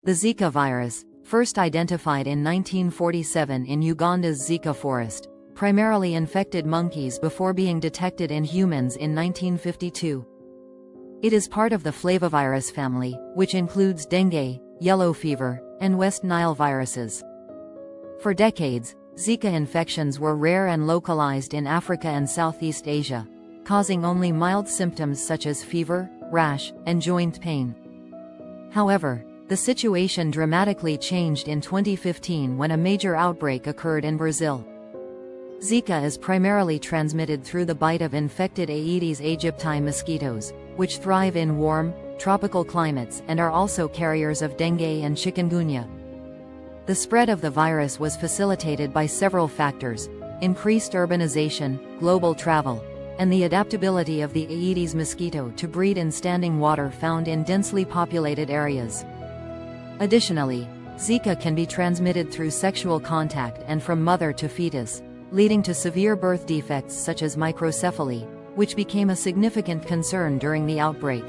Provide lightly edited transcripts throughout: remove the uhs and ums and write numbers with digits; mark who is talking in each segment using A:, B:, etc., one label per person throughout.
A: The Zika virus, first identified in 1947 in Uganda's Zika forest, primarily infected monkeys before being detected in humans in 1952. It is part of the flavivirus family, which includes dengue, yellow fever, and West Nile viruses. For decades, Zika infections were rare and localized in Africa and Southeast Asia, causing only mild symptoms such as fever, rash, and joint pain. However, the situation dramatically changed in 2015 when a major outbreak occurred in Brazil. Zika is primarily transmitted through the bite of infected Aedes aegypti mosquitoes, which thrive in warm, tropical climates and are also carriers of dengue and chikungunya. The spread of the virus was facilitated by several factors: increased urbanization, global travel, and the adaptability of the Aedes mosquito to breed in standing water found in densely populated areas. Additionally, Zika can be transmitted through sexual contact and from mother to fetus, leading to severe birth defects such as microcephaly, which became a significant concern during the outbreak.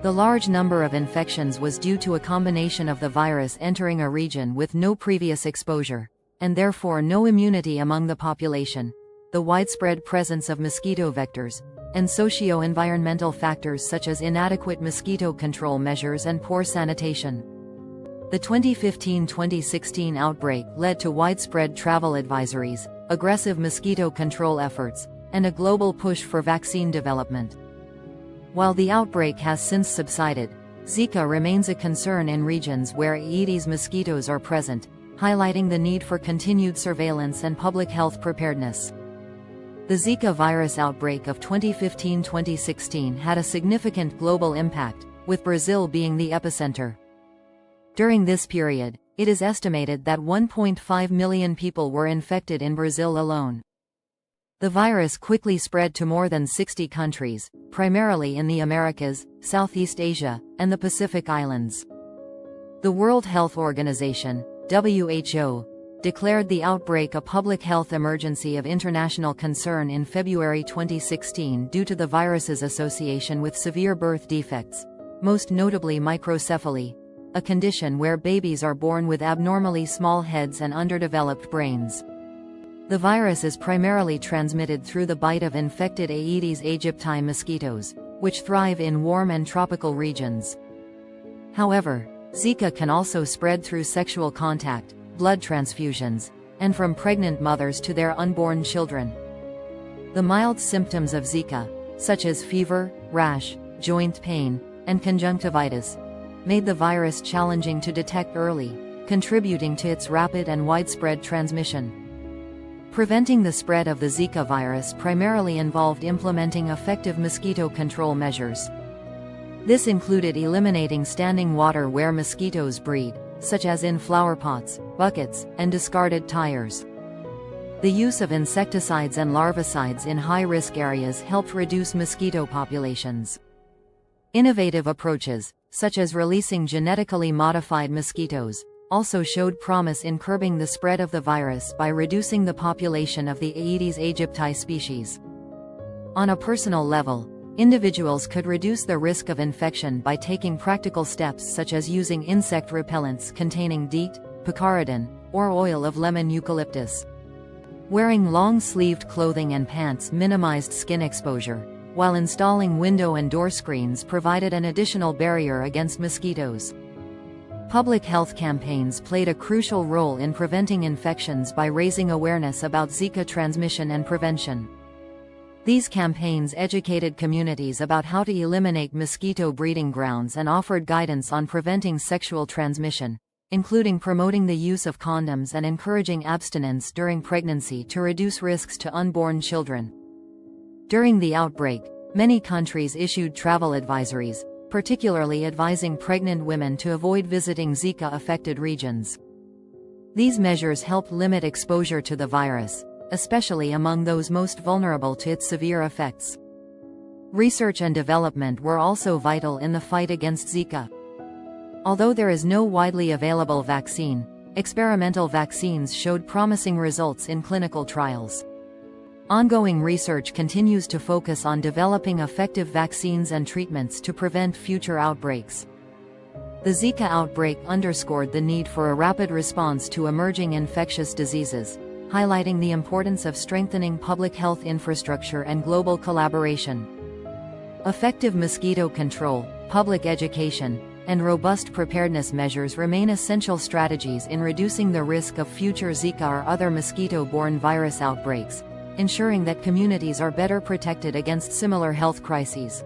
A: The large number of infections was due to a combination of the virus entering a region with no previous exposure, and therefore no immunity among the population, the widespread presence of mosquito vectors, and socio-environmental factors such as inadequate mosquito control measures and poor sanitation. The 2015-2016 outbreak led to widespread travel advisories, aggressive mosquito control efforts, and a global push for vaccine development. While the outbreak has since subsided, Zika remains a concern in regions where Aedes mosquitoes are present, highlighting the need for continued surveillance and public health preparedness. The Zika virus outbreak of 2015-2016 had a significant global impact, with Brazil being the epicenter. During this period, it is estimated that 1.5 million people were infected in Brazil alone. The virus quickly spread to more than 60 countries, primarily in the Americas, Southeast Asia, and the Pacific Islands. The World Health Organization, WHO, declared the outbreak a public health emergency of international concern in February 2016 due to the virus's association with severe birth defects, most notably microcephaly, a condition where babies are born with abnormally small heads and underdeveloped brains. The virus is primarily transmitted through the bite of infected Aedes aegypti mosquitoes, which thrive in warm and tropical regions. However, Zika can also spread through sexual contact, blood transfusions, and from pregnant mothers to their unborn children. The mild symptoms of Zika, such as fever, rash, joint pain, and conjunctivitis, made the virus challenging to detect early, contributing to its rapid and widespread transmission. Preventing the spread of the Zika virus primarily involved implementing effective mosquito control measures. This included eliminating standing water where mosquitoes breed, such as in flower pots, buckets, and discarded tires. The use of insecticides and larvicides in high-risk areas helped reduce mosquito populations. Innovative approaches, such as releasing genetically modified mosquitoes, also showed promise in curbing the spread of the virus by reducing the population of the Aedes aegypti species. On a personal level, individuals could reduce the risk of infection by taking practical steps such as using insect repellents containing DEET, picaridin, or oil of lemon eucalyptus. Wearing long-sleeved clothing and pants minimized skin exposure, while installing window and door screens provided an additional barrier against mosquitoes. Public health campaigns played a crucial role in preventing infections by raising awareness about Zika transmission and prevention. These campaigns educated communities about how to eliminate mosquito breeding grounds and offered guidance on preventing sexual transmission, including promoting the use of condoms and encouraging abstinence during pregnancy to reduce risks to unborn children. During the outbreak, many countries issued travel advisories, particularly advising pregnant women to avoid visiting Zika-affected regions. These measures help limit exposure to the virus, especially among those most vulnerable to its severe effects. Research and development were also vital in the fight against Zika. Although there is no widely available vaccine, experimental vaccines showed promising results in clinical trials. Ongoing research continues to focus on developing effective vaccines and treatments to prevent future outbreaks. The Zika outbreak underscored the need for a rapid response to emerging infectious diseases, highlighting the importance of strengthening public health infrastructure and global collaboration. Effective mosquito control, public education, and robust preparedness measures remain essential strategies in reducing the risk of future Zika or other mosquito-borne virus outbreaks, ensuring that communities are better protected against similar health crises.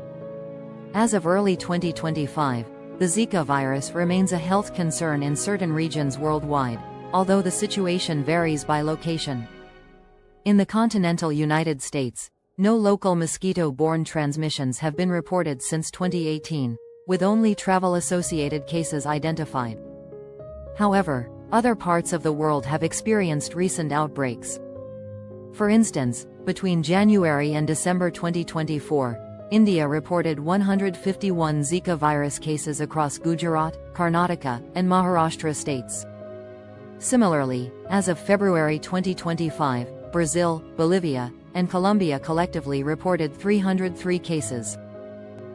A: As of early 2025, the Zika virus remains a health concern in certain regions worldwide, although the situation varies by location. In the continental United States, no local mosquito-borne transmissions have been reported since 2018, with only travel-associated cases identified. However, other parts of the world have experienced recent outbreaks. For instance, between January and December 2024, India reported 151 Zika virus cases across Gujarat, Karnataka, and Maharashtra states. Similarly, as of February 2025, Brazil, Bolivia, and Colombia collectively reported 303 cases.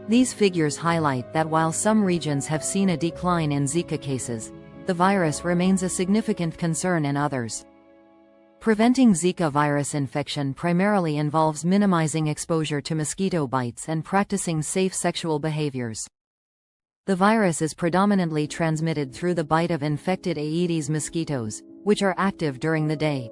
A: These figures highlight that while some regions have seen a decline in Zika cases, the virus remains a significant concern in others. Preventing Zika virus infection primarily involves minimizing exposure to mosquito bites and practicing safe sexual behaviors. The virus is predominantly transmitted through the bite of infected Aedes mosquitoes, which are active during the day.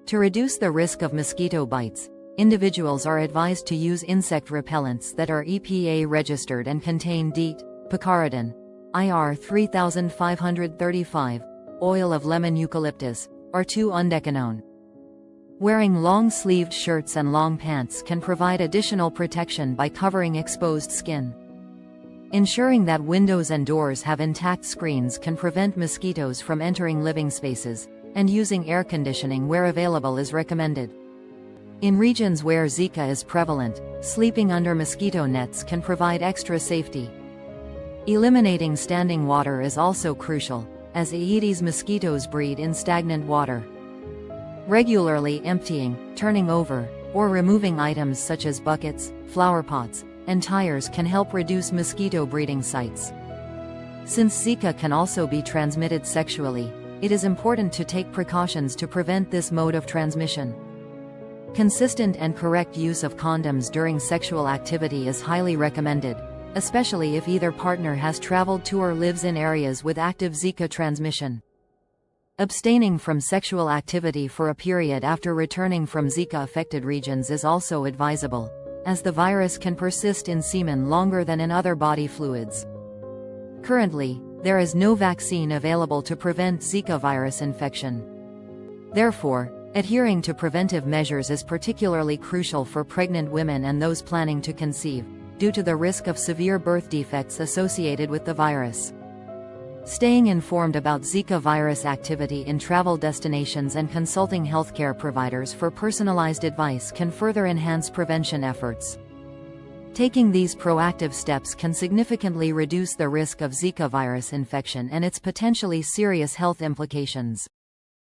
A: To reduce the risk of mosquito bites, individuals are advised to use insect repellents that are EPA registered and contain DEET, picaridin, IR 3535, oil of lemon eucalyptus, or 2-undecanone. Wearing long-sleeved shirts and long pants can provide additional protection by covering exposed skin. Ensuring that windows and doors have intact screens can prevent mosquitoes from entering living spaces, and using air conditioning where available is recommended. In regions where Zika is prevalent, sleeping under mosquito nets can provide extra safety. Eliminating standing water is also crucial, as Aedes mosquitoes breed in stagnant water. Regularly emptying, turning over, or removing items such as buckets, flower pots, and tires can help reduce mosquito breeding sites. Since Zika can also be transmitted sexually, it is important to take precautions to prevent this mode of transmission. Consistent and correct use of condoms during sexual activity is highly recommended, especially if either partner has traveled to or lives in areas with active Zika transmission. Abstaining from sexual activity for a period after returning from Zika-affected regions is also advisable, as the virus can persist in semen longer than in other body fluids. Currently, there is no vaccine available to prevent Zika virus infection. Therefore, adhering to preventive measures is particularly crucial for pregnant women and those planning to conceive, due to the risk of severe birth defects associated with the virus. Staying informed about Zika virus activity in travel destinations and consulting healthcare providers for personalized advice can further enhance prevention efforts. Taking these proactive steps can significantly reduce the risk of Zika virus infection and its potentially serious health implications.